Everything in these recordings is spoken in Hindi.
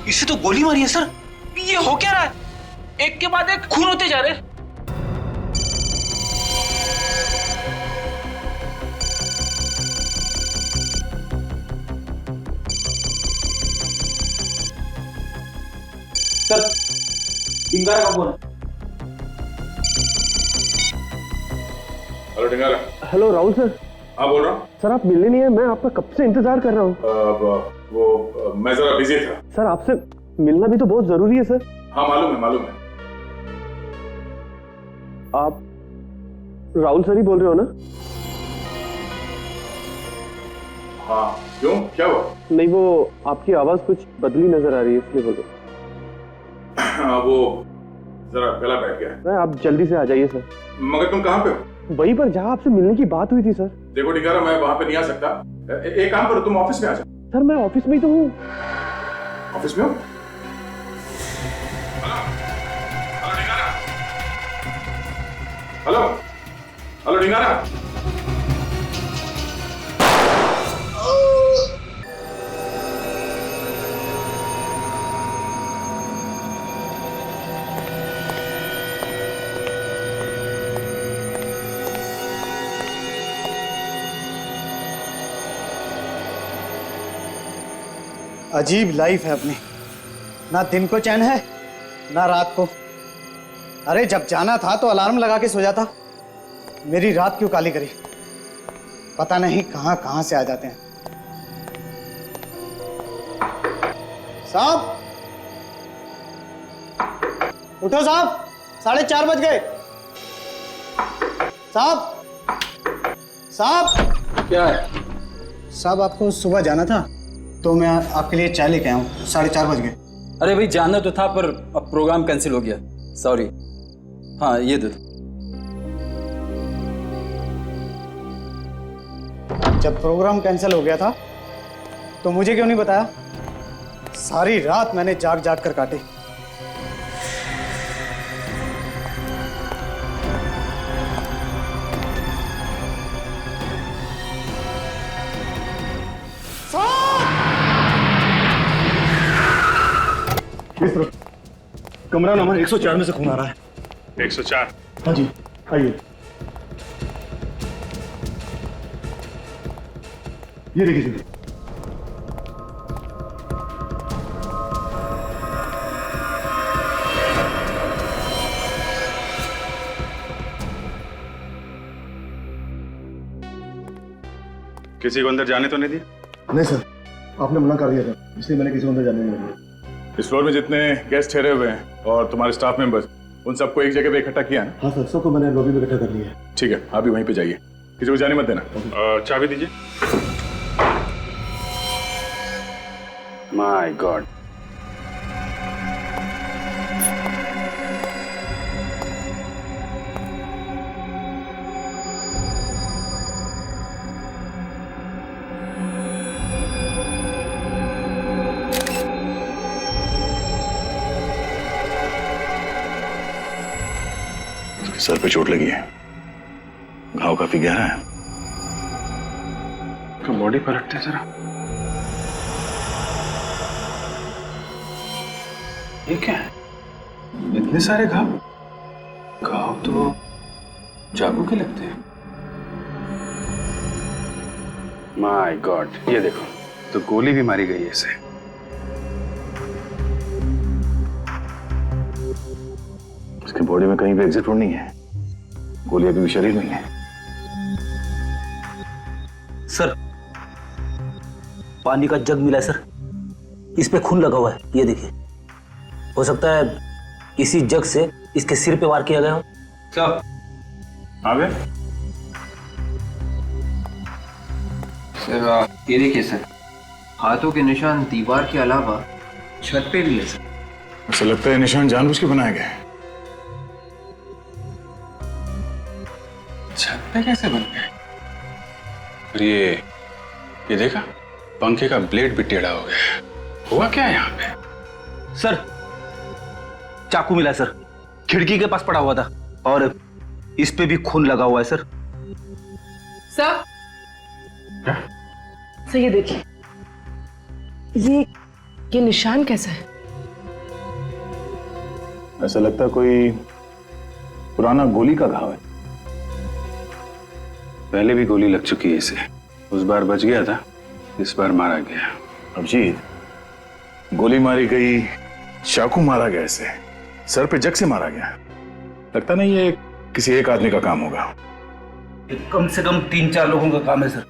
इसे तो गोली मारी है सर। ये हो क्या रहा है? एक के बाद एक खून होते जा रहे हैं। सर, डिंगारा का फोन है। Hello Dingara. Hello Rahul sir. हाँ बोल रहा हूँ। सर आप मिलने नहीं है, मैं आपका कब से इंतजार कर रहा हूँ। मैं जरा बिजी था। सर आपसे मिलना भी तो बहुत जरूरी है सर। हाँ मालूम है। आप राहुल सर ही बोल रहे हो ना? हाँ क्यों, क्या हुआ? नहीं, वो आपकी आवाज कुछ बदली नजर आ रही है इसलिए बोल रहा हूँ। हाँ वो जरा गला बैठ गया है। आप जल्दी से आ जाइए सर। मगर तुम कहाँ पे हो? वहीं पर जहाँ आपसे मिलने की बात हुई थी सर। देखो डिंगारा, मैं वहां पे नहीं आ सकता। एक काम करो, तुम ऑफिस में आ जाओ। सर मैं ऑफिस में ही तो हूँ। ऑफिस में हो? हेलो डिंगारा। हेलो डिंगारा। अजीब लाइफ है अपनी, ना दिन को चैन है ना रात को। अरे जब जाना था तो अलार्म लगा के सो जाता, मेरी रात क्यों काली करी? पता नहीं कहां कहां से आ जाते हैं। साहब उठो साहब, 4:30 बज गए। साहब क्या है? साहब आपको सुबह जाना था तो मैं आपके लिए चाय लेके आया हूँ। 4:30 बज गए। अरे भाई जाना तो था पर अब प्रोग्राम कैंसिल हो गया, सॉरी। हाँ ये दे दो। जब प्रोग्राम कैंसिल हो गया था तो मुझे क्यों नहीं बताया? सारी रात मैंने जाग जाग कर काटी। इस तरफ कमरा नंबर 104 में से खून आ रहा है। 104? हाँ जी आइए। ये देखिए जल्दी। किसी को अंदर जाने तो नहीं दिया? नहीं सर, आपने मना कर दिया था, इसलिए मैंने किसी को अंदर जाने नहीं दिया। इस फ्लोर में जितने गेस्ट ठहरे हुए हैं और तुम्हारे स्टाफ मेंबर्स, उन सबको एक जगह पे इकट्ठा किया है? हाँ सर, सबको मैंने लॉबी में इकट्ठा कर लिया है। ठीक है, आप भी वहीं पे जाइए, किसी को जाने मत देना। चाबी दीजिए। My God. सर पे चोट लगी है, घाव काफी गहरा है। तो बॉडी पलटते जरा। ये क्या है? इतने सारे घाव? घाव तो चाकू के लगते हैं। माय गॉड, ये देखो, तो गोली भी मारी गई है इसे। इसके बॉडी में कहीं भी एग्जिट रोड नहीं है, गोली अभी भी शरीर में है। सर पानी का जग मिला है सर, इस पे खून लगा हुआ है, ये देखिए। हो सकता है इसी जग से इसके सिर पे वार किया गया हो। क्या? आगे सर ये देखिए सर, हाथों के निशान दीवार के अलावा छत पे भी है सर। ऐसा लगता है निशान जानबूझ के बनाए गए। छत पे कैसे बन गए? और ये देखा, पंखे का ब्लेड भी टेढ़ा हो गया। हुआ क्या है यहाँ पे? सर चाकू मिला है सर, खिड़की के पास पड़ा हुआ था और इस पे भी खून लगा हुआ है सर। सर क्या? सर ये देखिए, ये निशान कैसा है? ऐसा लगता है कोई पुराना गोली का घाव है। पहले भी गोली लग चुकी है इसे, उस बार बच गया था, इस बार मारा गया। अभिजीत, गोली मारी गई, चाकू मारा गया, इसे सर पे जग से मारा गया। लगता नहीं ये किसी एक आदमी का काम होगा। ये कम से कम 3-4 लोगों का काम है सर।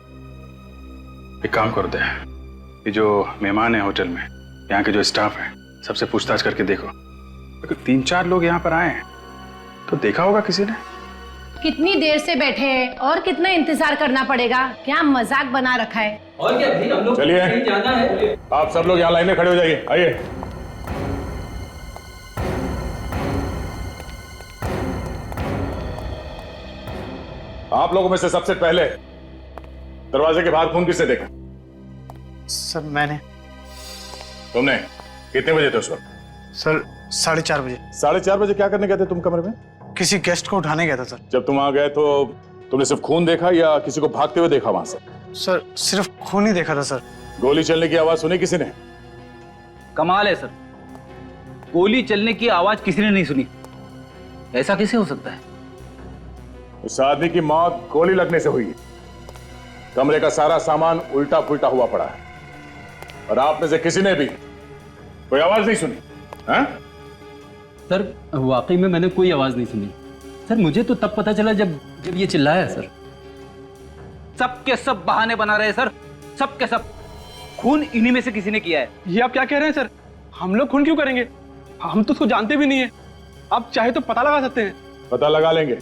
एक काम कर दे, ये जो मेहमान है होटल में, यहाँ के जो स्टाफ है, सबसे पूछताछ करके देखो। अगर 3-4 लोग यहाँ पर आए हैं तो देखा होगा किसी ने। कितनी देर से बैठे हैं और कितना इंतजार करना पड़ेगा? क्या मजाक बना रखा है? और क्या भाई, हम लोग चलिए, कहीं जाना है। आप सब लोग यहाँ लाइन में खड़े हो जाइए। आइए। आप लोगों में से सबसे पहले दरवाजे के बाहर खून किसने देखा? सर मैंने। तुमने? कितने बजे थे उस वक्त? सर 4:30 बजे। 4:30 बजे क्या करने गए थे तुम कमरे में? किसी गेस्ट को उठाने गया था सर। जब तुम वहां गए तो तुमने सिर्फ खून देखा या किसी को भागते हुए देखा वहां से? सर सिर्फ खून ही देखा था सर। गोली चलने की आवाज सुनी किसी ने? कमाल है सर, गोली चलने की आवाज किसी ने नहीं सुनी। ऐसा कैसे हो सकता है? उस आदमी की मौत गोली लगने से हुई है। कमरे का सारा सामान उल्टा पुल्टा हुआ पड़ा है और आप में से किसी ने भी कोई आवाज नहीं सुनी? हाँ? सर वाकई में मैंने कोई आवाज नहीं सुनी सर। मुझे तो तब पता चला जब ये चिल्लाया सर। सब के सब बहाने बना रहे हैं सर, सब के सब। खून इन्हीं में से किसी ने किया है। ये आप क्या कह रहे हैं सर? हम लोग खून क्यों करेंगे? हम तो उसको जानते भी नहीं है। आप चाहे तो पता लगा सकते हैं। पता लगा लेंगे।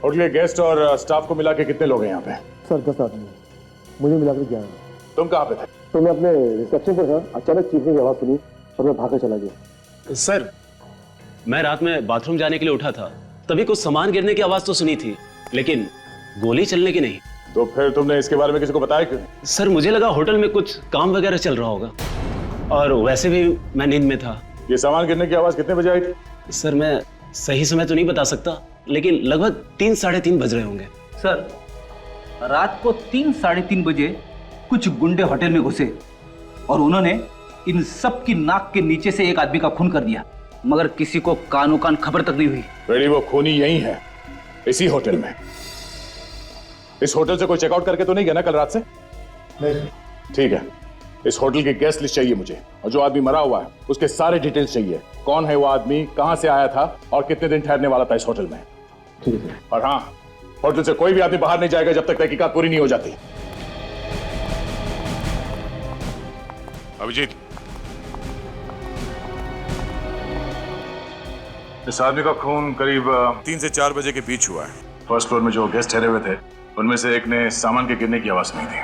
होटल के गेस्ट और स्टाफ को मिला के कितने लोग हैं यहाँ पे? सर 10 आदमी, मुझे मिलाकर 11। तुम कहाँ पे थे? तो मैं अपने रिसेप्शन पर था, अचानक चीखने की आवाज सुनी और मैं भागकर चला गया। सर मैं रात में बाथरूम जाने के लिए उठा था, तभी कुछ सामान गिरने की आवाज तो सुनी थी, लेकिन गोली चलने की नहीं। तो फिर तुमने इसके बारे में किसी को बताया क्यों? सर मुझे लगा होटल में कुछ काम वगैरह चल रहा होगा, और वैसे भी मैं नींद में था। ये सामान गिरने की आवाज कितने बजे आई थी? सर मैं सही समय तो नहीं बता सकता, लेकिन लगभग 3-3:30 बज रहे होंगे। सर रात को 3-3:30 बजे कुछ गुंडे होटल में घुसे और उन्होंने इन सब की नाक के नीचे से एक आदमी का खून कर दिया, मगर किसी को कानो कान खबर तक नहीं हुई। बेड़ी वो खूनी यही है, इसी होटल में। इस होटल से कोई चेकआउट करके तो नहीं गया ना कल रात से? नहीं। ठीक है, इस होटल की गेस्ट लिस्ट चाहिए मुझे, और जो आदमी मरा हुआ है उसके सारे डिटेल्स चाहिए। कौन है वो आदमी, कहां से आया था और कितने दिन ठहरने वाला था इस होटल में। ठीक है। और हाँ, होटल से कोई भी आदमी बाहर नहीं जाएगा जब तक तहकीकात पूरी नहीं हो जाती। अभिजीत, इस आदमी का खून करीब 3 से 4 बजे के बीच हुआ है। फर्स्ट फ्लोर में जो गेस्ट ठहरे हुए थे उनमें से एक ने सामान के गिरने की आवाज सुनी थी।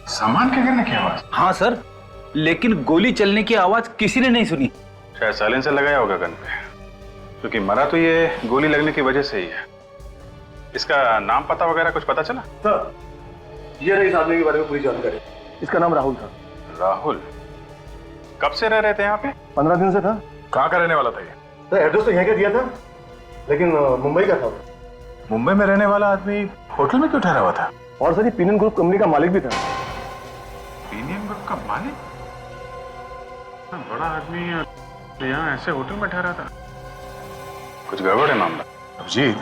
सामान के गिरने की आवाज? हाँ सर, लेकिन गोली चलने की आवाज किसी ने नहीं सुनी। शायद साइलेंसर लगाया होगा गन पे, क्योंकि मरा तो ये गोली लगने की वजह से ही है। इसका नाम पता वगैरह कुछ पता चला? सर ये रही इस आदमी के बारे में पूरी जानकारी। इसका नाम राहुल था। राहुल? कब से रह रहे थे यहाँ पे? 15 दिन से था। कहाँ का रहने वाला था ये? सर एड्रेस तो यहाँ का दिया था, लेकिन मुंबई का था। मुंबई में रहने वाला आदमी होटल में क्यों ठहरा हुआ था? और सर ये पीनन ग्रुप कंपनी का मालिक भी था। पीनियम ग्रुप का मालिक? बड़ा आदमी यहाँ ऐसे होटल में ठहरा था। कुछ गड़बड़ है मामला। अभिजीत,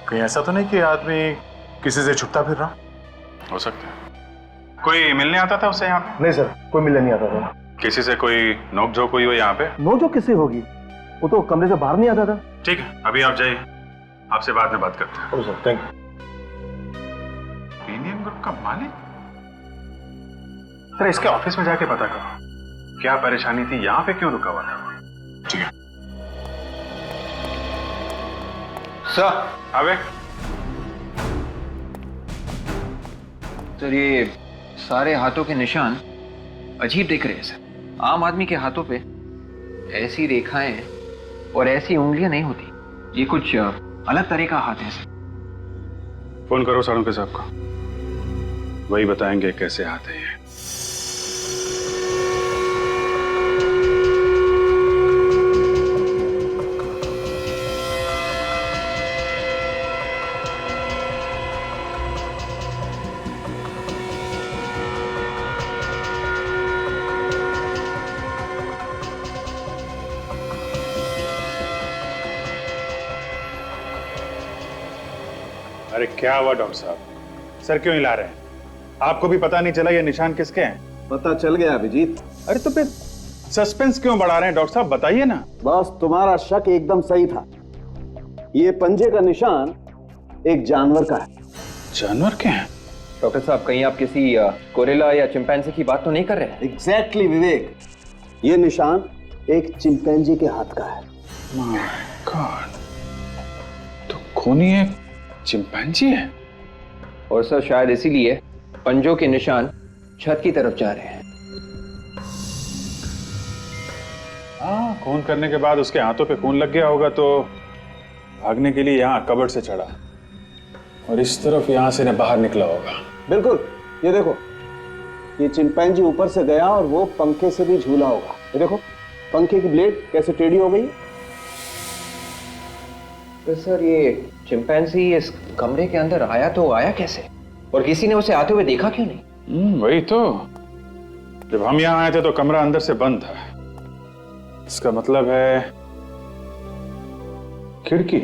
कहीं ऐसा तो नहीं कि आदमी किसी से छुपता फिर रहा? हो सकता है। कोई मिलने आता था उससे यहाँ पे? नहीं सर, कोई मिलने नहीं आता था। किसी से कोई नोकझोंक हुई हो यहाँ पे? नोकझोंक किससे होगी? वो तो कमरे से बाहर नहीं आता था। ठीक है, अभी आप जाइए, आपसे बाद में बात करते हैं। Sir thank you. Premium group का मालिक? सर इसके ऑफिस में जाके पता करो क्या परेशानी थी, यहाँ पे क्यों रुका हुआ था। ठीक है सर। अबे सर ये सारे हाथों के निशान अजीब दिख रहे हैं सर। आम आदमी के हाथों पे ऐसी रेखाएं और ऐसी उंगलियां नहीं होती, ये कुछ अलग तरह का हाथ है सर। फोन करो सारुंके साहब को, वही बताएंगे कैसे हाथ है ये। अरे क्या हुआ डॉक्टर साहब, सर क्यों हिला रहे हैं? आपको भी पता नहीं चला ये निशान किसके हैं? पता चल गया अभिजीत। अरे तो फिर सस्पेंस क्यों बढ़ा रहे हैं डॉक्टर साहब, बताइए ना। बस तुम्हारा शक एकदम सही था। ये पंजे का निशान एक जानवर का है। जानवर के हैं? डॉक्टर साहब कहीं आप किसी गोरिल्ला या चिंपैंजी की बात तो नहीं कर रहे हैं? एग्जैक्टली विवेक, ये निशान एक चिंपैंजी के हाथ का है। माय गॉड, तो खूनी एक चिंपैंजी है। और सर शायद इसीलिए पंजों के निशान छत की तरफ जा रहे हैं। हाँ, खून करने के बाद उसके हाथों पे खून लग गया होगा तो भागने के लिए यहाँ कबर्ड से चढ़ा और इस तरफ यहाँ से बाहर निकला होगा। बिल्कुल, ये देखो, ये चिंपैंजी ऊपर से गया और वो पंखे से भी झूला होगा। ये देखो पंखे की ब्लेड कैसे टेढ़ी हो गई। तो सर ये चिंपैंजी इस कमरे के अंदर आया तो आया कैसे, और किसी ने उसे आते हुए देखा क्यों नहीं? वही तो, जब हम यहाँ आए थे तो कमरा अंदर से बंद था। इसका मतलब है खिड़की।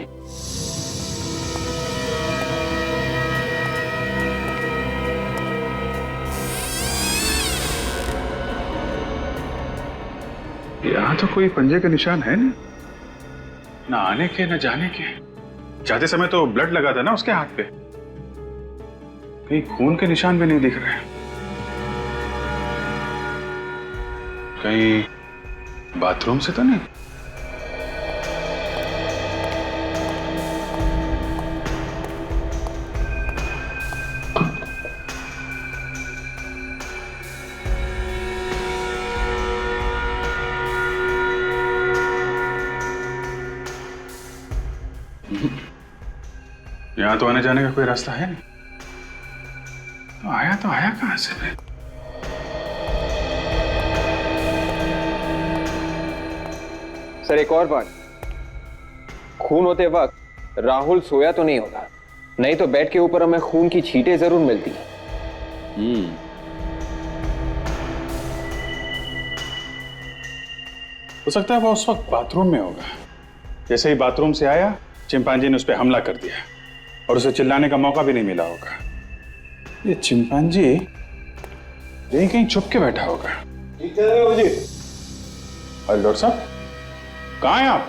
यहाँ तो कोई पंजे के निशान है नहीं, ना आने के ना जाने के। जाते समय तो ब्लड लगा था ना उसके हाथ पे, कहीं खून के निशान भी नहीं दिख रहे। कहीं बाथरूम से तो नहीं? यहां तो आने जाने का कोई रास्ता है नहीं, तो आया कहां से फिर? सर एक और बात, खून होते वक्त राहुल सोया तो नहीं होगा, नहीं तो बेड के ऊपर हमें खून की छींटें जरूर मिलती। हो सकता है वो उस वक्त बाथरूम में होगा। जैसे ही बाथरूम से आया चिंपांजी ने उस पर हमला कर दिया और उसे चिल्लाने का मौका भी नहीं मिला होगा। ये चिंपांजी यहीं कहीं छुप के बैठा होगा। ठीक कह रहे हो जी। अरे डॉक्टर साहब कहाँ हैं आप?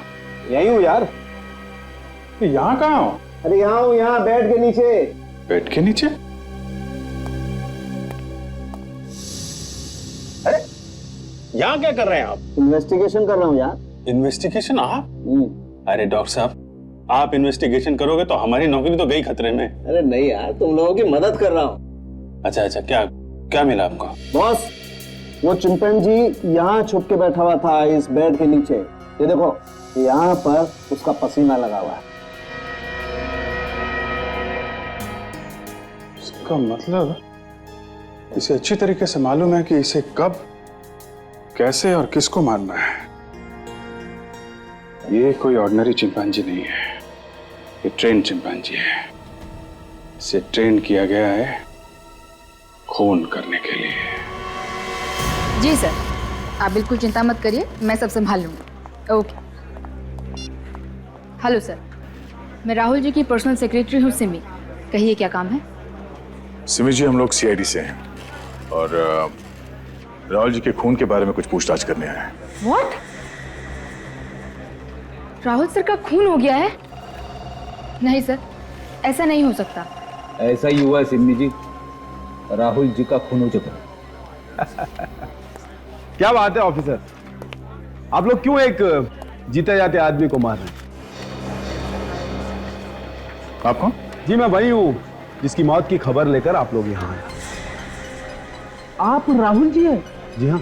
यही हूँ यार। यहाँ कहाँ हो? अरे यहाँ हूँ, यहाँ बेड के नीचे। बेड के नीचे? अरे यहाँ क्या कर रहे हैं आप? इन्वेस्टिगेशन कर रहा हूँ यार। इन्वेस्टिगेशन? आप? अरे डॉक्टर साहब, आप इन्वेस्टिगेशन करोगे तो हमारी नौकरी तो गई खतरे में। अरे नहीं यार, तुम लोगों की मदद कर रहा हूँ। अच्छा, क्या क्या मिला आपको? बॉस, वो चिंपैंजी यहाँ छुप के बैठा हुआ था इस बेड के नीचे। ये देखो, यहाँ पर उसका पसीना लगा हुआ है। इसका मतलब इसे अच्छी तरीके से मालूम है कि इसे कब, कैसे और किसको मारना है। ये कोई ऑर्डिनरी चिंपैंजी नहीं है, ये ट्रेन चिंपैंजी है। इसे ट्रेन किया गया है खून करने के लिए। जी सर, आप बिल्कुल चिंता मत करिए, मैं सब संभाल लूंगा। ओके। हेलो सर, मैं राहुल जी की पर्सनल सेक्रेटरी हूँ सिमी। कहिए क्या काम है? सिमी जी, हम लोग सीआईडी से हैं और राहुल जी के खून के बारे में कुछ पूछताछ करने आए हैं। व्हाट? राहुल सर का खून हो गया है? नहीं सर, ऐसा नहीं हो सकता। ऐसा ही हुआ है सिमी जी, राहुल जी का खून हो चुका है। क्या बात है ऑफिसर, आप लोग क्यों एक जीते जाते आदमी को मार रहे हैं? आप कौन? जी मैं वही हूं जिसकी मौत की खबर लेकर आप लोग यहाँ आए। आप राहुल जी हैं? जी हाँ।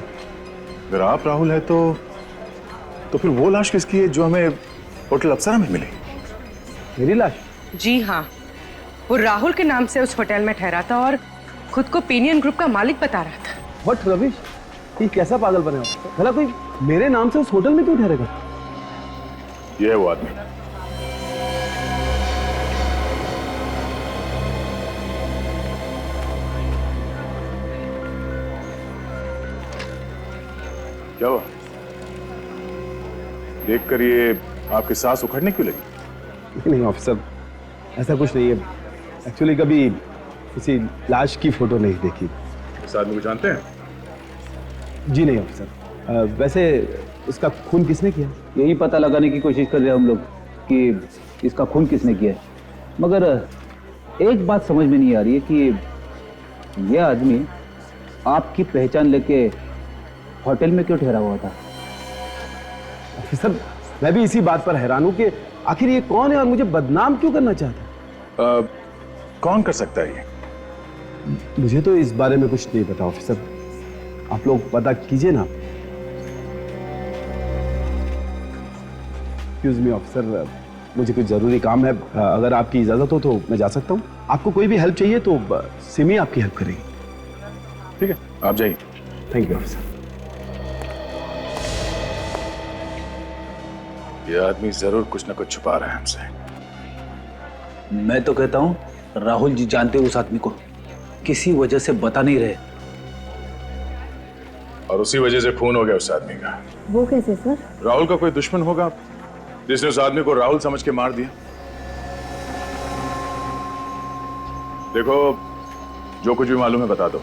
अगर आप राहुल है तो फिर वो लाश किसकी है जो हमें होटल अप्सरा में मिली? मेरी लाश? जी हाँ, वो राहुल के नाम से उस होटल में ठहरा था और खुद को पेनियन ग्रुप का मालिक बता रहा था। व्हाट रविश, ये कैसा पागल बने हो? भला कोई मेरे नाम से उस होटल में क्यों ठहरेगा? ये है वो आदमी। क्या हुआ? देखकर ये आपकी सांस उखड़ने क्यों लगी? नहीं ऑफिसर, ऐसा कुछ नहीं है। एक्चुअली कभी किसी लाश की फोटो नहीं देखी। इस आदमी को जानते हैं? जी नहीं ऑफिसर। वैसे इसका खून किसने किया? यही पता लगाने की कोशिश कर रहे हैं हम लोग कि इसका खून किसने किया है। मगर एक बात समझ में नहीं आ रही है कि यह आदमी आपकी पहचान लेके होटल में क्यों ठहरा हुआ था? ऑफिसर मैं भी इसी बात पर हैरान हूं कि आखिर ये कौन है और मुझे बदनाम क्यों करना चाहता है। कौन कर सकता है ये? मुझे तो इस बारे में कुछ नहीं पता ऑफिसर, आप लोग पता कीजिए ना। एक्सक्यूज मी ऑफिसर, मुझे कुछ जरूरी काम है, अगर आपकी इजाजत हो तो मैं जा सकता हूँ। आपको कोई भी हेल्प चाहिए तो सिमी आपकी हेल्प करेगी। ठीक है, आप जाइए। Thank you officer. ये आदमी जरूर कुछ ना कुछ छुपा रहा है हमसे। मैं तो कहता हूँ राहुल जी जानते उस आदमी को, किसी वजह से बता नहीं रहे, और उसी वजह से खून हो गया उस आदमी का। वो कैसे सर? राहुल का कोई दुश्मन होगा जिसने उस आदमी को राहुल समझ के मार दिया। देखो, जो कुछ भी मालूम है बता दो,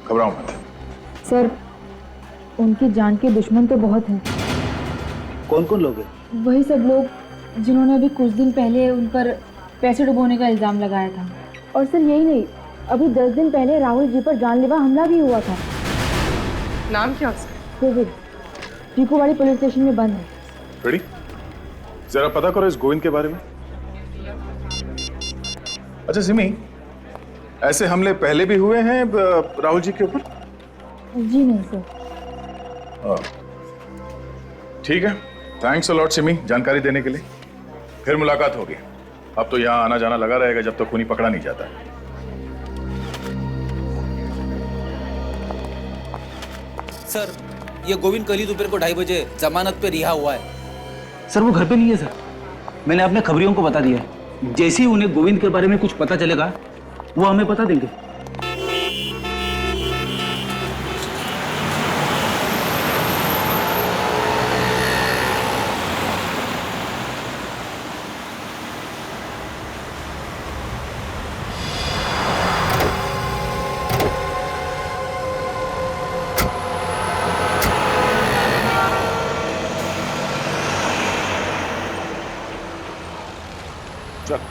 घबराओ मत। सर उनकी जान के दुश्मन तो बहुत हैं। कौन कौन लोग हैं? वही सब लोग जिन्होंने अभी कुछ दिन पहले उन पर पैसे डुबोने का इल्जाम लगाया था। और सर यही नहीं, अभी 10 दिन पहले राहुल जी पर जानलेवा हमला भी हुआ था। नाम क्या है उसका? गोविंद, टीकूवाड़ी पुलिस स्टेशन में बंद है। रेडी? जरा पता करो इस गोविंद के बारे में। अच्छा सिमी, ऐसे हमले पहले भी हुए हैं राहुल जी के ऊपर? जी नहीं सर। ठीक है, थैंक्स अ लॉट सिमी जानकारी देने के लिए। फिर मुलाकात होगी। अब तो यहाँ आना जाना लगा रहेगा जब तक खूनी पकड़ा नहीं जाता। सर ये गोविंद कल ही दोपहर को 2:30 बजे जमानत पे रिहा हुआ है। सर वो घर पे नहीं है सर, मैंने अपने खबरियों को बता दिया है। जैसे ही उन्हें गोविंद के बारे में कुछ पता चलेगा वो हमें बता देंगे।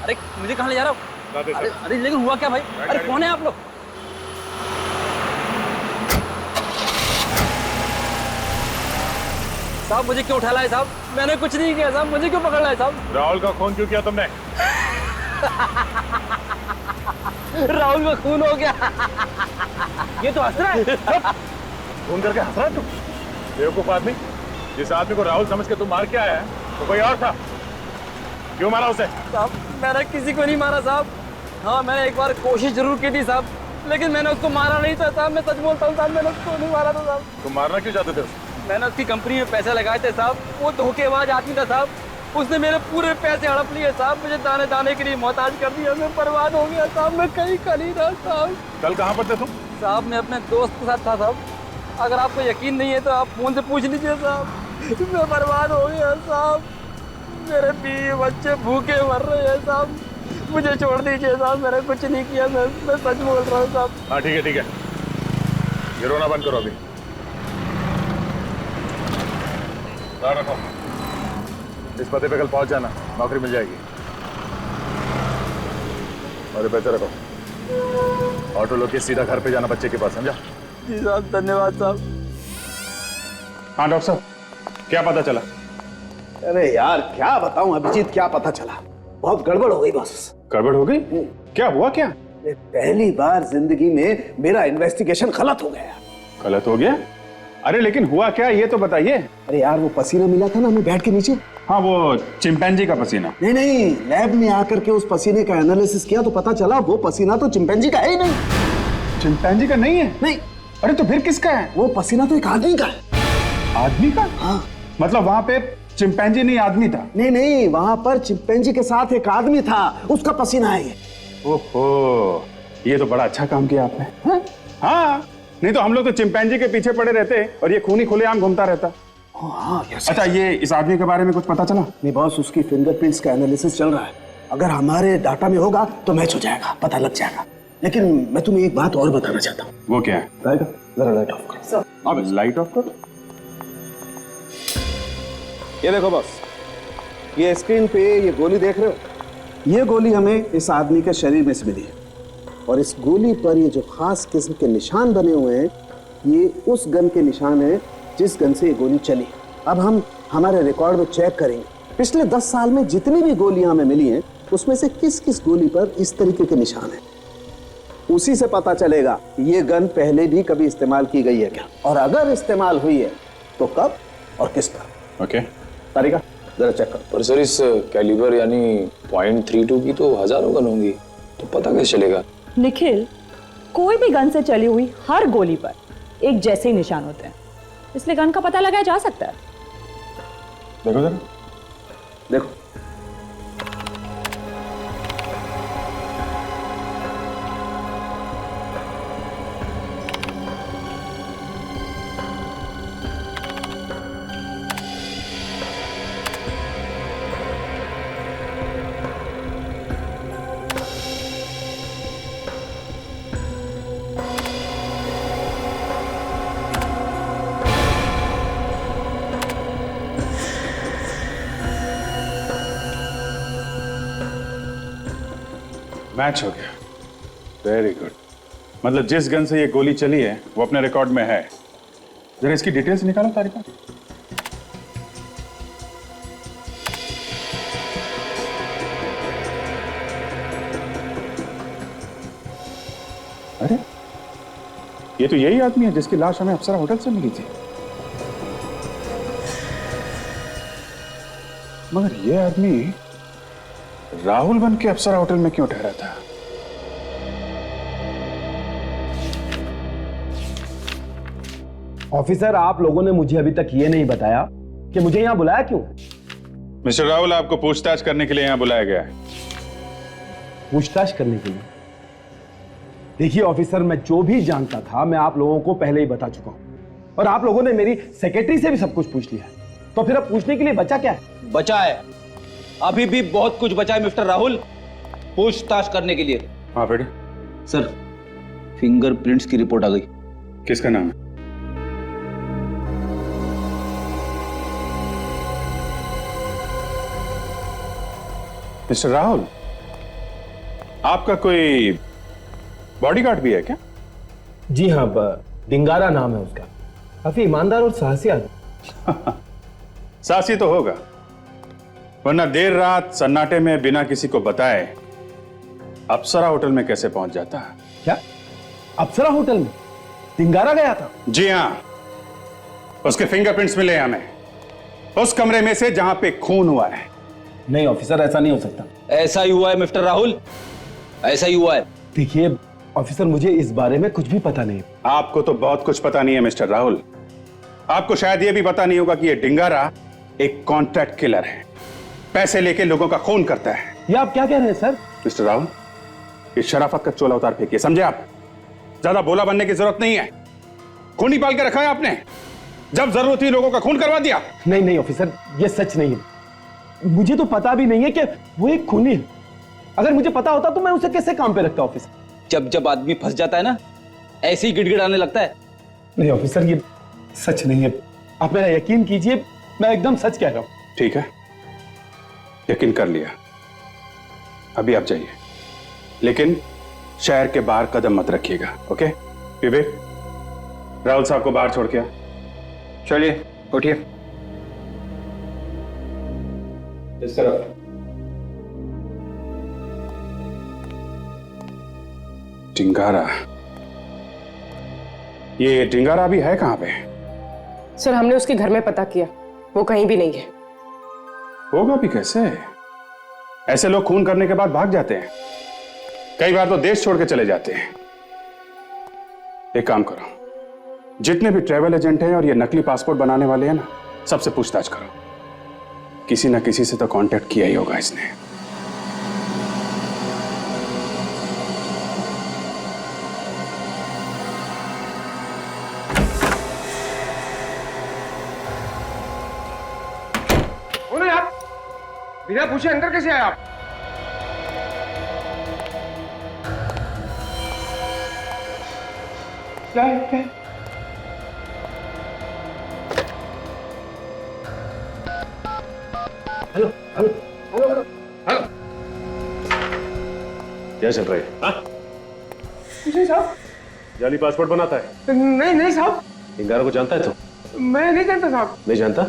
अरे मुझे कहाँ ले जा रहा हो? अरे लेकिन हुआ क्या भाई? अरे कौन है आप लोग? साहब मुझे क्यों उठा लाए साहब? मैंने कुछ नहीं किया साहब, मुझे क्यों पकड़ लाए साहब? राहुल का खून क्यों किया तुमने? राहुल का खून हो गया। ये तो हंस रहा है। खून करके हंस रहा है तू? बेवकूफ आदमी, जिस आदमी को राहुल समझ के तुम मार के आया है तो कोई और था। क्यों मारा उसे? साहब मैंने किसी को नहीं मारा साहब। हाँ मैंने एक बार कोशिश जरूर की थी साहब, लेकिन मैंने उसको मारा नहीं था साहब। मैं सच बोलता हूँ साहब, मैंने उसको नहीं मारा था साहब। तुम मारना क्यों चाहते थे उसे? मैंने उसकी कंपनी में पैसे लगाए थे साहब। वो धोखेबाज आदमी था साहब, उसने मेरे पूरे पैसे हड़प लिए साहब। मुझे दाने दाने के लिए मोहताज कर दिया, मैं बर्बाद हो गया साहब। मैं कहीं का नहीं रहा साहब। कल कहाँ पर थे तुम? साहब मैं अपने दोस्त के साथ था साहब। अगर आपको यकीन नहीं है तो आप फोन से पूछ लीजिए साहब। मैं बर्बाद हो गया साहब, मेरे बीवी बच्चे भूखे मर रहे हैं साहब। मुझे छोड़ दीजिए साहब, मैंने कुछ नहीं किया। मैं सच बोल रहा हूँ साहब। हाँ ठीक है ठीक है, ये रोना बंद करो अभी। रखो, इस पते पे कल पहुंच जाना, नौकरी मिल जाएगी। और पैसे रखो, ऑटो लो के सीधा घर पे जाना बच्चे के पास, समझा? जी साहब धन्यवाद साहब। हाँ डॉक्टर साहब, क्या पता चला? अरे यार क्या बताऊं अभिजीत, क्या पता चला, बहुत गड़बड़ हो गई बस। गड़बड़ हो गई? क्या हुआ क्या? पहली बार जिंदगी में मेरा इन्वेस्टिगेशन गलत हो गया। गलत हो गया? अरे लेकिन हुआ क्या ये तो बताइए। अरे यार वो पसीना मिला था ना हमें बेड के नीचे। हाँ वो चिंपैंजी का पसीना। नहीं नहीं, लैब में आकर के उस पसीने का एनालिसिस किया तो पता चला वो पसीना तो चिंपैंजी का है ही नहीं। चिंपैंजी का नहीं है? नहीं। अरे तो फिर किसका है? वो पसीना तो एक आदमी का है। आदमी का? हाँ। मतलब वहां पे चिंपैंजी नहीं आदमी था? नहीं नहीं, वहां पर चिंपैंजी के साथ एक आदमी था, उसका पसीना है ये। ओहो, ये तो बड़ा अच्छा काम किया आपने। हाँ, नहीं तो हम लोग तो चिंपैंजी के पीछे पड़े रहते और ये खूनी खुलेआम घूमता रहता। हाँ, अच्छा ये इस आदमी के बारे में कुछ पता चला? नहीं बॉस, उसकी फिंगरप्रिंट्स का एनालिसिस चल रहा है। अगर हमारे डाटा में होगा तो मैच हो जाएगा, पता लग जाएगा। लेकिन मैं तुम्हें एक बात और बताना चाहता हूँ। वो क्या है? जरा लाइट ऑफ करो। अब लाइट ऑफ करो। ये देखो बॉस, ये स्क्रीन पे ये गोली देख रहे हो? ये गोली हमें इस आदमी के शरीर में से मिली है, और इस गोली पर ये जो खास किस्म के निशान बने हुए हैं, ये उस गन के निशान है जिस गन से ये गोली चली। अब हम हमारे रिकॉर्ड में चेक करेंगे पिछले 10 साल में जितनी भी गोलियां हमें मिली हैं, उसमें से किस किस गोली पर इस तरीके के निशान हैं। उसी से पता चलेगा ये गन पहले भी कभी इस्तेमाल की गई है क्या, और अगर इस्तेमाल हुई है तो कब और किस पर। ओके, तारिका जरा चेक करो। पर सर इस कैलिबर यानी .32 की तो हजारों गन होंगी, तो पता कैसे चलेगा? निखिल, कोई भी गन से चली हुई हर गोली पर एक जैसे ही निशान होते हैं, इसलिए गन का पता लगाया जा सकता है। देखो जरा, देखो मैच हो गया। Very good. मतलब जिस गन से ये गोली चली है वो अपने रिकॉर्ड में है। जरा इसकी डिटेल्स निकालो तारिका। अरे ये तो यही आदमी है जिसकी लाश हमें अप्सरा होटल से मिली थी। मगर ये आदमी राहुल बन के अप्सरा होटल में क्यों ठहरा था? ऑफिसर, आप लोगों ने मुझे अभी तक ये नहीं बताया कि मुझे यहां बुलाया क्यों। मिस्टर राहुल, आपको पूछताछ करने के लिए यहां बुलाया गया है। पूछताछ करने के लिए? देखिए ऑफिसर, मैं जो भी जानता था मैं आप लोगों को पहले ही बता चुका हूं, और आप लोगों ने मेरी सेक्रेटरी से भी सब कुछ पूछ लिया है, तो फिर अब पूछने के लिए बचा क्या है? बचा है, अभी भी बहुत कुछ बचा है मिस्टर राहुल पूछताछ करने के लिए। हाँ बेटे। सर, फिंगरप्रिंट्स की रिपोर्ट आ गई। किसका नाम है? मिस्टर राहुल, आपका कोई बॉडीगार्ड भी है क्या? जी हाँ, डिंगारा नाम है उसका। काफी ईमानदार और साहसी आदमी। साहसी तो होगा, वरना देर रात सन्नाटे में बिना किसी को बताए अप्सरा होटल में कैसे पहुंच जाता है? क्या अप्सरा होटल में डिंगारा गया था? जी हां, उसके फिंगरप्रिंट्स मिले हमें उस कमरे में से जहां पे खून हुआ है। नहीं ऑफिसर, ऐसा नहीं हो सकता। ऐसा ही हुआ है मिस्टर राहुल, ऐसा ही हुआ है। देखिए ऑफिसर, मुझे इस बारे में कुछ भी पता नहीं। आपको तो बहुत कुछ पता नहीं है मिस्टर राहुल। आपको शायद यह भी पता नहीं होगा कि यह डिंगारा एक कॉन्ट्रैक्ट किलर है, पैसे लेके लोगों का खून करता है। ये आप क्या कह रहे हैं सर? मिस्टर राहुल, इस शराफत का चोला उतार फेंकिए, समझे आप? ज्यादा बोला बनने की जरूरत नहीं है। खून ही पाल के रखा है आपने, जब जरूरत थी लोगों का खून करवा दिया। नहीं नहीं ऑफिसर, ये सच नहीं है। मुझे तो पता भी नहीं है कि वो एक खूनी है। अगर मुझे पता होता तो मैं उसे कैसे काम पे रखता ऑफिसर? जब जब आदमी फंस जाता है ना, ऐसे ही गिड़गिड़ाने लगता है। नहीं ऑफिसर, ये सच नहीं है। आप मेरा यकीन कीजिए, मैं एकदम सच कह रहा हूं। ठीक है, यकीन कर लिया। अभी आप जाइए, लेकिन शहर के बाहर कदम मत रखिएगा। ओके विवेक, राहुल साहब को बाहर छोड़ के आ। चलिए उठिए। इस तरफ। डिंगारा, ये डिंगारा भी है कहां पे? सर, हमने उसके घर में पता किया, वो कहीं भी नहीं है। होगा भी कैसे? ऐसे लोग खून करने के बाद भाग जाते हैं, कई बार तो देश छोड़ के चले जाते हैं। एक काम करो, जितने भी ट्रैवल एजेंट हैं और ये नकली पासपोर्ट बनाने वाले हैं ना, सबसे पूछताछ करो। किसी ना किसी से तो कांटेक्ट किया ही होगा इसने। बोलो आप, बिना पूछे अंदर कैसे आए आप? क्या है क्या है? Hello hello hello hello hello, क्या चल रहा है? हाँ? जी साहब। जाली पासपोर्ट बनाता है? नहीं नहीं साहब, इंगारा को जानता है तू? मैं नहीं जानता साहब। नहीं जानता?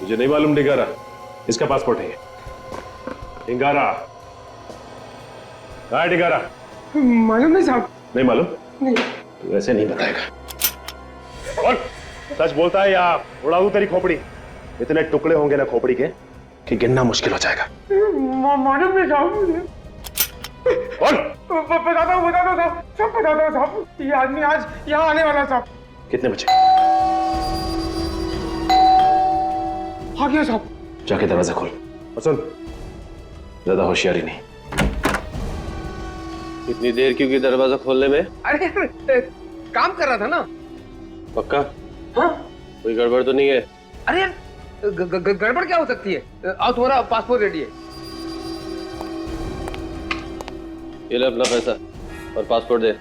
मुझे नहीं मालूम डिगारा, इसका पासपोर्ट है ये। डिगारा कहाँ है डिगारा? मालूम नहीं साहब। नहीं मालूम? नहीं। तू ऐसे नहीं बताएगा। और सच बोलता है या उड़ा दूं तेरी खोपड़ी? इतने टुकड़े होंगे ना खोपड़ी के कि गिनना मुश्किल हो जाएगा। मालूम नहीं साहब। और बताता हूँ साहब, सब बताता हूँ साहब। ये आदमी आज यहाँ आने वाला साहब। कितने बजे? आ गया साहब। जाके दरवाजा खोल और सुन, ज्यादा होशियारी नहीं। इतनी देर क्यों की दरवाजा खोलने में? अरे काम कर रहा था ना। पक्का? हाँ? कोई गड़बड़ तो नहीं है? अरे यार गड़बड़ क्या हो सकती है? आओ, तुम्हारा पासपोर्ट रेडी है। ये ले अपना पैसा और पासपोर्ट दे।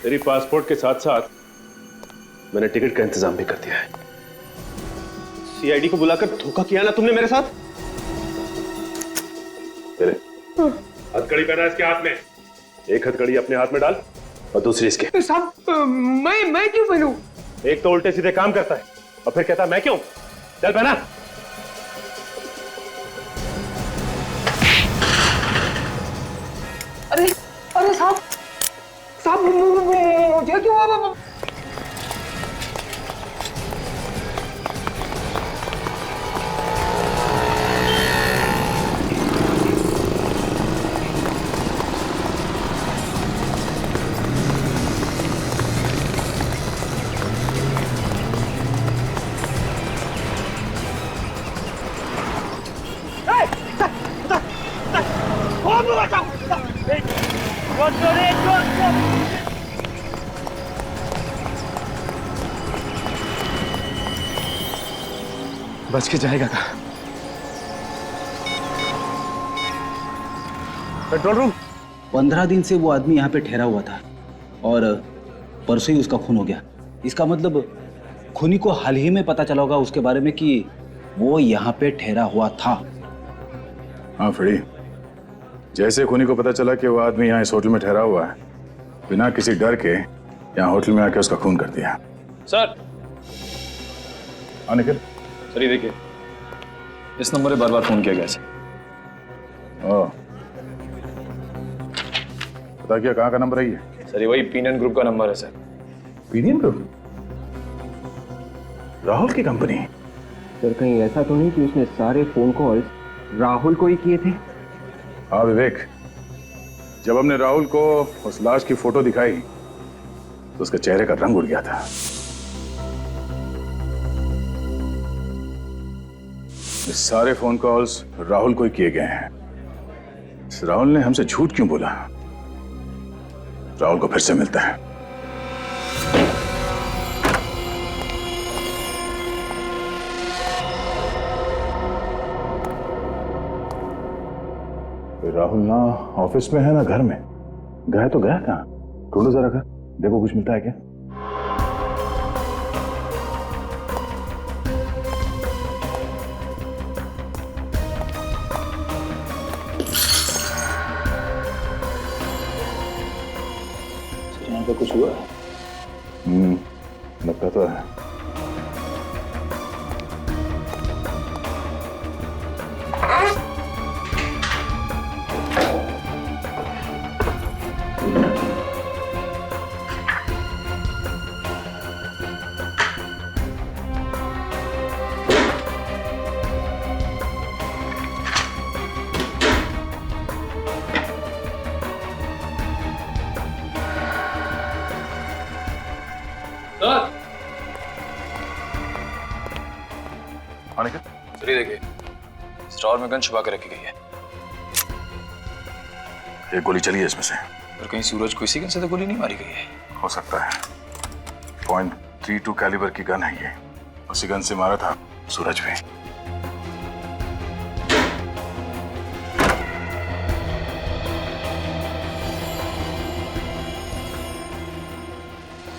तेरी पासपोर्ट के साथ साथ मैंने टिकट का इंतजाम भी कर दिया है। सीआईडी को बुलाकर धोखा किया ना तुमने मेरे साथ? तेरे हथकड़ी पहना इसके हाथ में, एक हथकड़ी अपने हाथ में डाल और दूसरी इसके। साहब मैं क्यों पहनूं? एक तो उल्टे सीधे काम करता है और फिर कहता है मैं क्यों। चल पहना। अरे अरे साहब मुझे क्यों? बच के जाएगा कहाँ? Control room. 15 दिन से वो आदमी यहाँ पे ठहरा हुआ था और परसों ही उसका खून हो गया। इसका मतलब खूनी को हाल ही में पता चला होगा उसके बारे में कि वो यहाँ पे ठहरा हुआ था। हाँ फ्रेडी, जैसे खूनी को पता चला कि वो आदमी यहाँ इस होटल में ठहरा हुआ है, बिना किसी डर के यहाँ होटल में आके उसका खून कर दिया। सर। हाँ निखिल। सर ये देखिए, इस नंबर पे बार-बार फोन किया गया सर। ओह, पता क्या कहाँ का नंबर है ये? सर ये वही पीनियन ग्रुप का नंबर है सर। पीनियन ग्रुप? राहुल की कंपनी? सर कहीं ऐसा तो नहीं कि उसने सारे फोन कॉल्स राहुल को ही किए थे? हाँ विवेक, जब हमने राहुल को उस लाश की फोटो दिखाई तो उसके चेहरे का रंग उड़ गया था। ये सारे फोन कॉल्स राहुल को ही किए गए हैं। राहुल ने हमसे झूठ क्यों बोला? राहुल को फिर से मिलता है। राहुल ना ऑफिस में है ना घर में। गया तो गया कहाँ? ढूंढो जरा घर, देखो कुछ मिलता है क्या। यहाँ पे कुछ हुआ? लगता तो है। सर ये देखिए, स्टोर में गन छुपा के रखी गई है। एक गोली चली है इसमें से। और कहीं सूरज को इसी गन से तो गोली नहीं मारी गई है। हो सकता है। .32 कैलिबर की गन है ये। उसी गन से मारा था सूरज भी।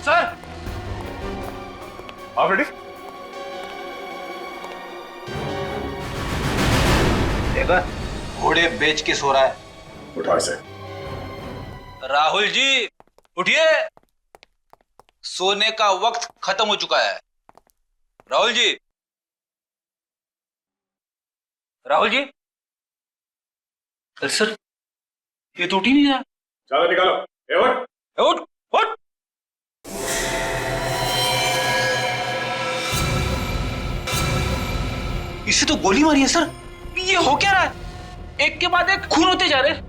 सर, आप रेडी? देखा, घोड़े बेच के सो रहा है। उठा इसे। राहुल जी उठिए, सोने का वक्त खत्म हो चुका है। राहुल जी, राहुल जी। अरे सर, ये तो उठ ही नहीं रहा। चादर निकालो। उठ उठ उठ। इसे तो गोली मारी है सर। ये हो क्या रहा है? एक के बाद एक खून होते जा रहे हैं।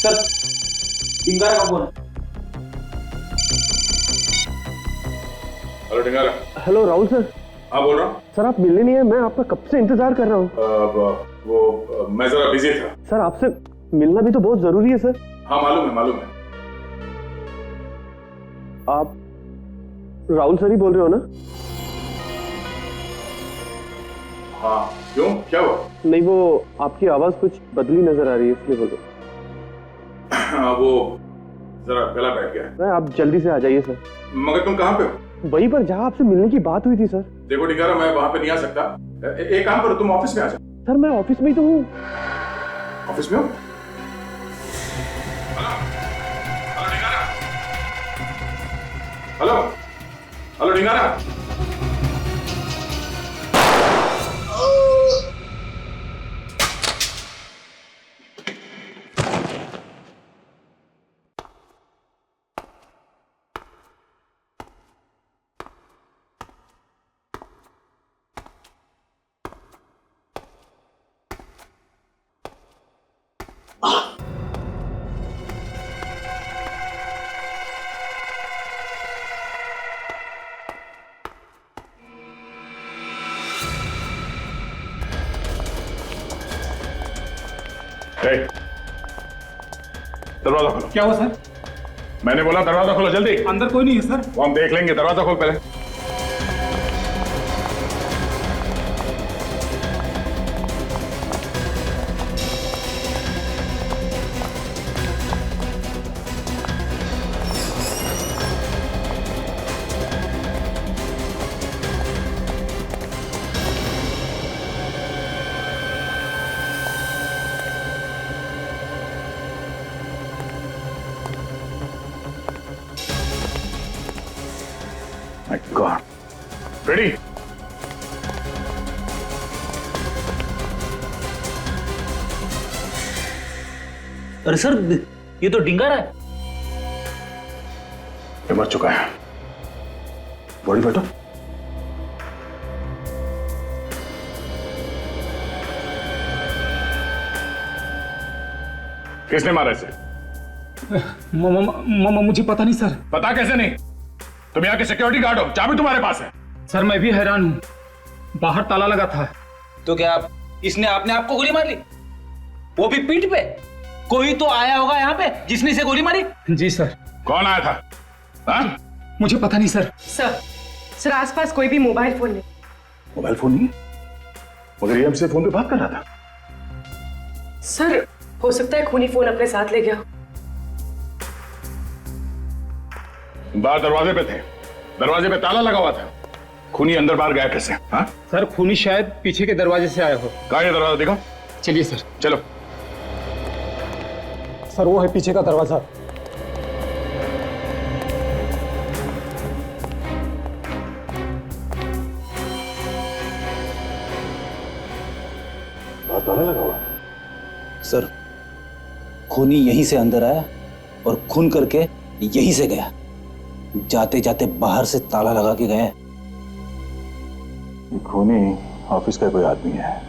सर, डिंगारा का बोल। Hello Dingara. Hello Rahul sir. हाँ बोल रहा हूँ। सर आप मिलने नहीं है, मैं आपका कब से इंतजार कर रहा हूँ। मैं जरा बिजी था। सर आपसे मिलना भी तो बहुत जरूरी है सर। हाँ मालूम है मालूम है। आप राहुल सर ही बोल रहे हो ना? हाँ क्यों, क्या हुआ? नहीं, वो आपकी आवाज कुछ बदली नजर आ रही है इसलिए बोल रहा हूँ। हाँ वो जरा गला बैठ गया है। आप जल्दी से आ जाइए सर। मगर तुम कहाँ पे हो? वहीं पर जहाँ आपसे मिलने की बात हुई थी सर। देखो डिंगारा, मैं वहां पे नहीं आ सकता। एक काम करो, तुम ऑफिस में आ जाओ। सर मैं ऑफिस में ही तो हूँ। ऑफिस में हो? Hello hello Dingara. दरवाजा खोलो। क्या हुआ सर? मैंने बोला दरवाजा खोलो जल्दी। अंदर कोई नहीं है सर। वो हम देख लेंगे, दरवाजा खोल पहले। My God. रेडी? अरे सर, ये तो डिंगारा है। ये मर चुका है। बॉडी बैठो। किसने मारा इसे? मुझे पता नहीं सर। पता कैसे नहीं? तुम यहाँ के सिक्योरिटी गार्ड हो, चाबी तुम्हारे पास है। सर मैं भी हैरान हूँ, बाहर ताला लगा था। तो क्या इसने अपने आप को गोली मार ली? वो भी पीठ पे? कोई तो आया होगा यहाँ पे जिसने इसे गोली मारी। जी सर। कौन आया था? हाँ? मुझे पता नहीं सर। सर आसपास कोई भी मोबाइल फोन नहीं। मोबाइल फोन नहीं, मगर ये हमसे फोन पे बात कर रहा था। सर हो सकता है खूनी फोन अपने साथ ले गया। बाहर दरवाजे पे थे, दरवाजे पे ताला लगा हुआ था। खूनी अंदर बाहर गया कैसे? हाँ? सर खूनी शायद पीछे के दरवाजे से आया हो। कहाँ है दरवाजा, देखो। चलिए सर। चलो। सर वो है पीछे का दरवाजा। ताला लगा हुआ। सर खूनी यहीं से अंदर आया और खून करके यहीं से गया। जाते जाते बाहर से ताला लगा के गए। खूनी ऑफिस का कोई आदमी है,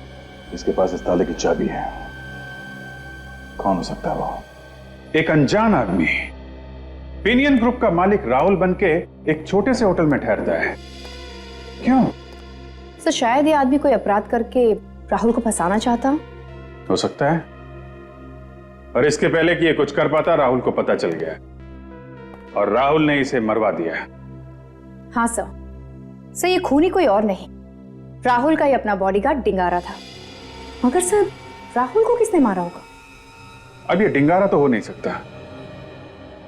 इसके पास इस ताले की चाबी है। कौन हो सकता है वो? एक अनजान आदमी पिनियन ग्रुप का मालिक राहुल बनके एक छोटे से होटल में ठहरता है। क्यों? सर शायद ये आदमी कोई अपराध करके राहुल को फंसाना चाहता। हो सकता है, और इसके पहले कि ये कुछ कर पाता राहुल को पता चल गया और राहुल ने इसे मरवा दिया। हाँ सर, सर ये खूनी कोई और नहीं, राहुल का ही अपना बॉडीगार्ड डिंगारा था। मगर सर राहुल को किसने मारा होगा? अब ये डिंगारा तो हो नहीं सकता,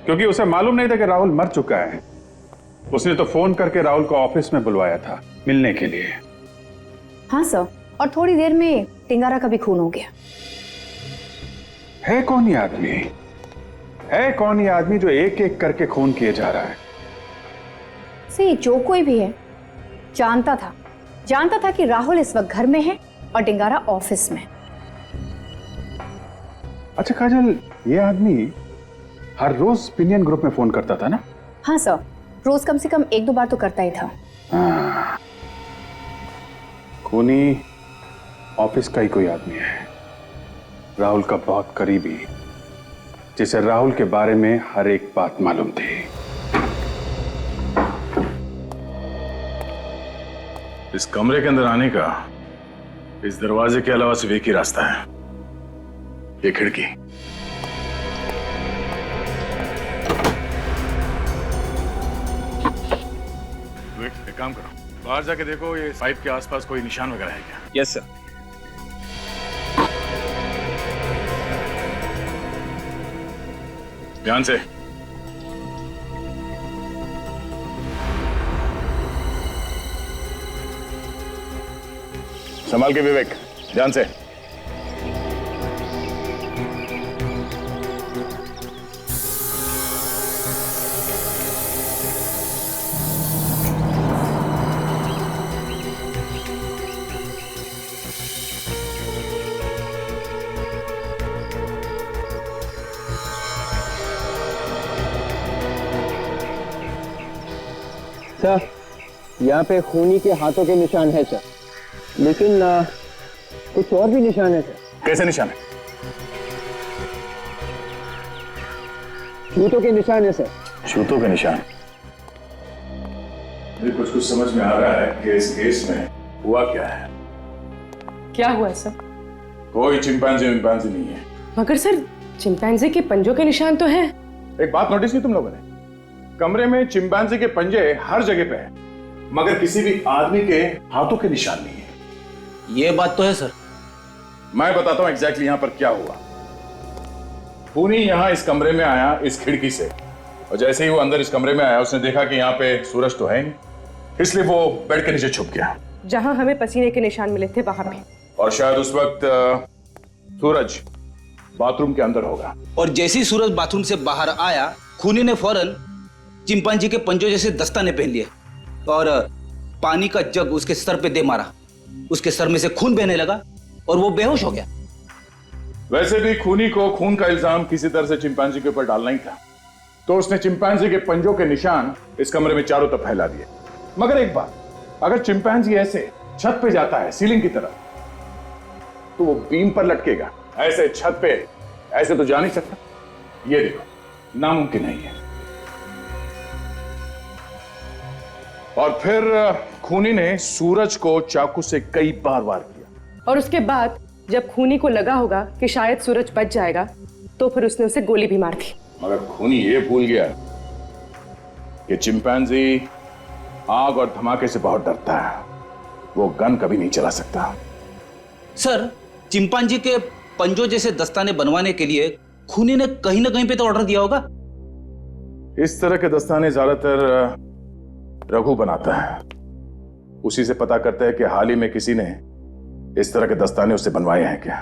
क्योंकि उसे मालूम नहीं था कि राहुल मर चुका है। उसने तो फोन करके राहुल को ऑफिस में बुलवाया था मिलने के लिए। हाँ सर, और थोड़ी देर में डिंगारा का भी खून हो गया। है कौन ये आदमी? है कौन ये आदमी जो एक एक करके खून किए जा रहा है? सही जो कोई भी है जानता था कि राहुल इस वक्त घर में है और डिंगारा ऑफिस में। अच्छा काजल, ये आदमी हर रोज पिनियन ग्रुप में फोन करता था ना? हाँ सर, रोज कम से कम 1-2 बार तो करता ही था। हाँ, खूनी ऑफिस का ही कोई आदमी है, राहुल का बहुत करीबी, जिसे राहुल के बारे में हर एक बात मालूम थी। इस कमरे के अंदर आने का इस दरवाजे के अलावा सिर्फ एक ही रास्ता है, ये खिड़की। एक काम करो, बाहर जाके देखो ये पाइप के आसपास कोई निशान वगैरह है क्या? Yes sir. ध्यान से। संभाल के विवेक, ध्यान से। सर यहाँ पे खूनी के हाथों के निशान है सर, लेकिन कुछ और भी निशान है सर। कैसे निशान है? जूतों के निशान है सर। जूतों के निशान? मुझे कुछ समझ में आ रहा है कि इस केस में हुआ क्या है। क्या हुआ सर? कोई चिंपैंजी नहीं है। मगर सर चिंपैंजी के पंजों के निशान तो हैं। एक बात नोटिस की तुम लोगों ने? कमरे में चिंपैंजी के पंजे हर जगह पे हैं, मगर किसी भी आदमी के हाथों के निशान नहीं है। ये बात तो है सर। मैं बताता हूं एग्जैक्टली यहां पर क्या हुआ। खूनी यहां इस कमरे में आया इस खिड़की से, और जैसे ही वो अंदर इस कमरे में आया उसने देखा कि यहाँ पे सूरज तो है नहीं, इसलिए वो बेड के नीचे छुप गया जहां हमें पसीने के निशान मिले थे वहां पे। और शायद उस वक्त सूरज बाथरूम के अंदर होगा। और जैसे ही सूरज बाथरूम से बाहर आया, खूनी ने फौरन चिंपांजी के पंजों जैसे दस्ताने पहन लिए और पानी का जग उसके सर पे दे मारा। उसके सर में से खून बहने लगा और वो बेहोश हो गया। वैसे भी खूनी को खून का इल्जाम किसी तरह से चिंपैंजी के ऊपर डालना ही था, तो उसने चिंपैंजी के पंजों के निशान इस कमरे में चारों तरफ फैला दिए। मगर एक बात, अगर चिंपैंजी ऐसे छत पे जाता है सीलिंग की तरफ, तो वो बीम पर लटकेगा। ऐसे छत पे ऐसे तो जा नहीं सकता। ये देखो, नामुमकिन नहीं है। और फिर खूनी ने सूरज को चाकू से कई बार वार किया। और उसके बाद जब खूनी को लगा होगा कि शायद सूरज बच जाएगा, तो फिर उसने उसे गोली भी मार दी। मगर खूनी ये भूल गया कि चिंपैंजी आग और धमाके से बहुत डरता है, वो गन कभी नहीं चला सकता। सर, चिंपांजी के पंजों जैसे दस्ताने बनवाने के लिए खूनी ने कहीं ना कहीं पे तो ऑर्डर दिया होगा। इस तरह के दस्ताने ज्यादातर रघु बनाता है। उसी से पता करता है कि हाल ही में किसी ने इस तरह के दस्ताने उससे बनवाए हैं क्या।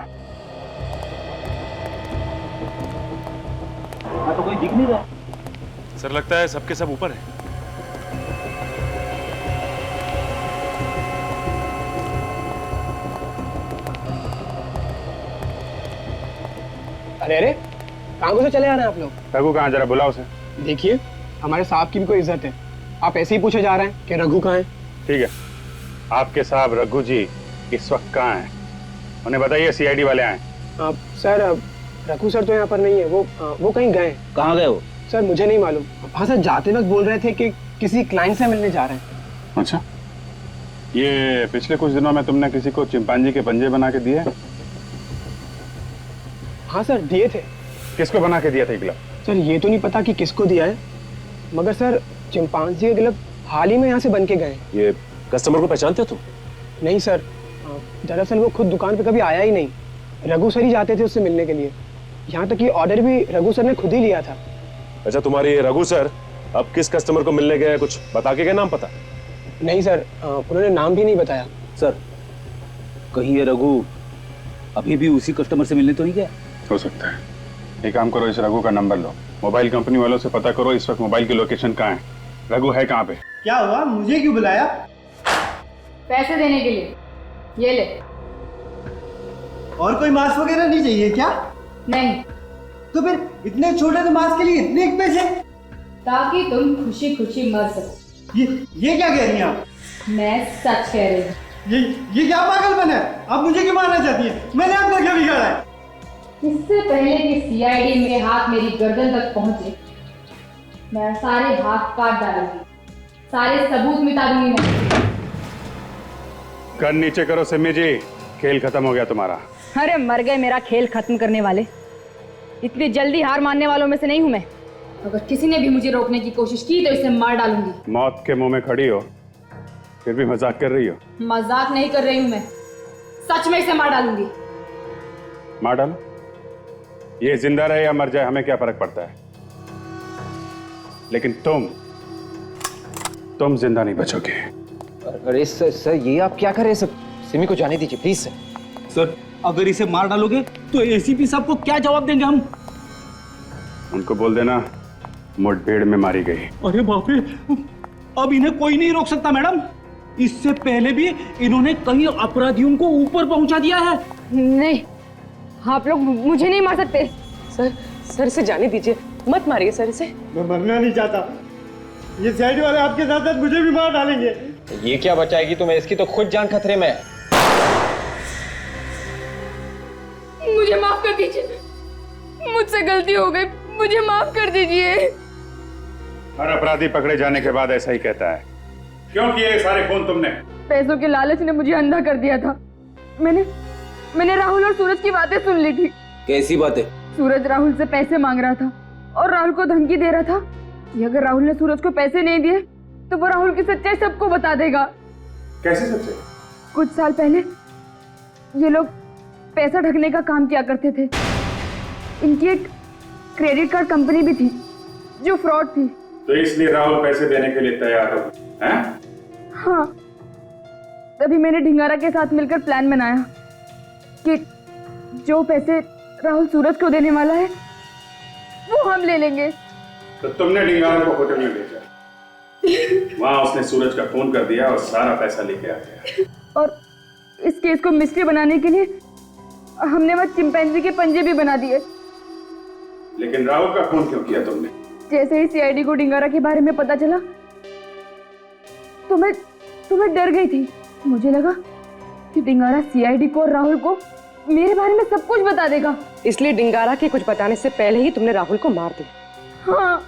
तो कोई दिख नहीं रहा। सर लगता है सबके सब ऊपर है। अरे अरे, कहाँ से चले आ रहे हैं आप लोग? रघु कहाँ, जरा बुलाओ उसे। देखिए, हमारे साहब की भी कोई इज्जत है। आप ऐसे ही पूछे जा रहे हैं कि रघु कहाँ है? ठीक है, आपके साहब रघु जी इस वक्त कहाँ हैं? उन्हें बताइए सीआईडी वाले आए। सर, रघु सर तो यहाँ पर नहीं है। वो कहीं गए। कहाँ गए वो? सर मुझे नहीं मालूम। हाँ सर, जाते वक्त बोल रहे थे कि किसी क्लाइंट से मिलने जा रहे हैं। अच्छा, ये पिछले कुछ दिनों में तुमने किसी को चिंपांजी के पंजे बना के दिए? हाँ सर, दिए थे। किसको बना के दिया था ग्लव? सर ये तो नहीं पता कि किसको दिया है, मगर सर चिंपांजी के ग्लव हाल ही में यहाँ से बन के गए। ये कस्टमर को पहचानते हो तुम? नहीं सर, दरअसल वो खुद दुकान पे कभी आया ही नहीं। रघु सर ही जाते थे उससे मिलने के लिए। यहाँ तक कि ऑर्डर भी रघु सर ने खुद ही लिया था। अच्छा, तुम्हारे रघु सर अब किस कस्टमर को मिलने गए, कुछ बता के गए नाम पता? नहीं सर, उन्होंने नाम भी नहीं बताया। सर, कहीं ये रघु अभी भी उसी कस्टमर से मिलने तो नहीं गया? हो सकता है। एक काम करो, इस रघु का नंबर लो, मोबाइल कंपनी वालों से पता करो इस वक्त मोबाइल की लोकेशन कहाँ है, रघु है कहाँ पे। क्या हुआ, मुझे क्यों बुलाया? पैसे देने के लिए। ये ले। और कोई मास्क वगैरह नहीं चाहिए क्या? नहीं। तो फिर इतने छोटे से मास्क के लिए इतने पैसे? ताकि तुम खुशी खुशी मर सको। ये क्या कह रही हैं आप? मैं सच कह रही हूँ। ये क्या पागलपन है? आप मुझे क्यों मारना चाहती हैं? मैंने आपका क्या बिगाड़ा है? इससे पहले कि सीआईडी मेरे हाथ मेरी गर्दन तक पहुंचे, मैं सारे हाथ काट डालूंगी, सारे सबूत मिटा दूंगी मैं। गन नीचे करो सिमी जी, खेल खत्म हो गया तुम्हारा। अरे मर गए मेरा खेल खत्म करने वाले। इतनी जल्दी हार मानने वालों में से नहीं हूं मैं। अगर किसी ने भी मुझे रोकने की कोशिश की तो इसे मार डालूंगी। मौत के मुंह में खड़ी हो, फिर भी मजाक कर रही हो? मजाक नहीं कर रही हूं मैं, सच में इसे मार डालूंगी। मार डालो, ये जिंदा रहे या मर जाए हमें क्या फर्क पड़ता है, लेकिन तुम जिंदा नहीं बचोगे। अरे सर ये आप क्या कर रहे हैं सर? सिमी को जाने दीजिए प्लीज। सर, अगर इसे मार डालोगे तो एसीपी साहब को क्या जवाब देंगे हम? उनको बोल देना मुठभेड़ में मारी गई। अरे बाप रे, अब इन्हें कोई नहीं रोक सकता मैडम। इससे पहले भी इन्होंने कई अपराधियों को ऊपर पहुंचा दिया है। नहीं, आप लोग मुझे नहीं मार सकते। सर इसे जाने दीजिए, मत मारिए सर इसे। मैं मरना नहीं चाहता। ये साइड वाले आपके साथ साथ मुझे भी मार डालेंगे। ये क्या बचाएगी तुम्हें? इसकी तो खुद जान खतरे में है। मुझे माफ कर दीजिए, मुझसे गलती हो गई, मुझे माफ कर दीजिए। हर अपराधी पकड़े जाने के बाद ऐसा ही कहता है। क्यों किए ये सारे खून तुमने? पैसों के लालच ने मुझे अंधा कर दिया था। मैंने राहुल और सूरज की बातें सुन ली थी। कैसी बातें? सूरज राहुल से पैसे मांग रहा था और राहुल को धमकी दे रहा था कि अगर राहुल ने सूरज को पैसे नहीं दिए तो वो राहुल की सच्चाई सबको बता देगा। कैसे सच्चाई? कुछ साल पहले ये लोग पैसा ढकने का काम किया करते थे। इनकी एक क्रेडिट कार्ड कंपनी भी थी जो फ्रॉड थी। तो इसलिए राहुल पैसे देने के लिए तैयार हो, हैं? हाँ, तभी मैंने ढिंगारा के साथ मिलकर प्लान बनाया कि जो पैसे राहुल सूरज को देने वाला है वो हम ले लेंगे। तो तुमने ढिंगारा को होटल में भेजा, वहां उसने सूरज का फोन कर दिया और सारा पैसा लेके आ गया। और इस केस को मिस्ट्री बनाने के लिए हमने वह चिंपैंजी के पंजे भी बना दिए। लेकिन राहुल का फोन क्यों किया तुमने? जैसे ही सीआईडी को ढिंगारा के बारे में पता चला तो मैं डर गई थी। मुझे लगा कि ढिंगारा सीआईडी को और राहुल को मेरे बारे में सब कुछ बता देगा। इसलिए ढिंगारा के कुछ बताने से पहले ही तुमने राहुल को मार दिया। हाँ।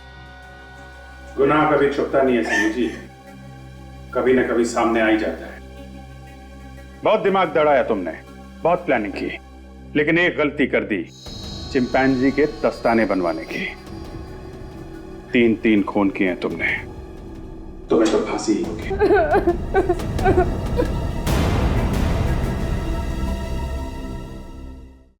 गुनाह कभी छुपता नहीं है सिमी जी, कभी न कभी सामने आ ही जाता है। बहुत दिमाग दौड़ाया तुमने, बहुत प्लानिंग की, लेकिन एक गलती कर दी, चिंपैंजी के दस्ताने बनवाने की। 3 खून किए तुमने, तुम्हें तो फांसी ही होगी।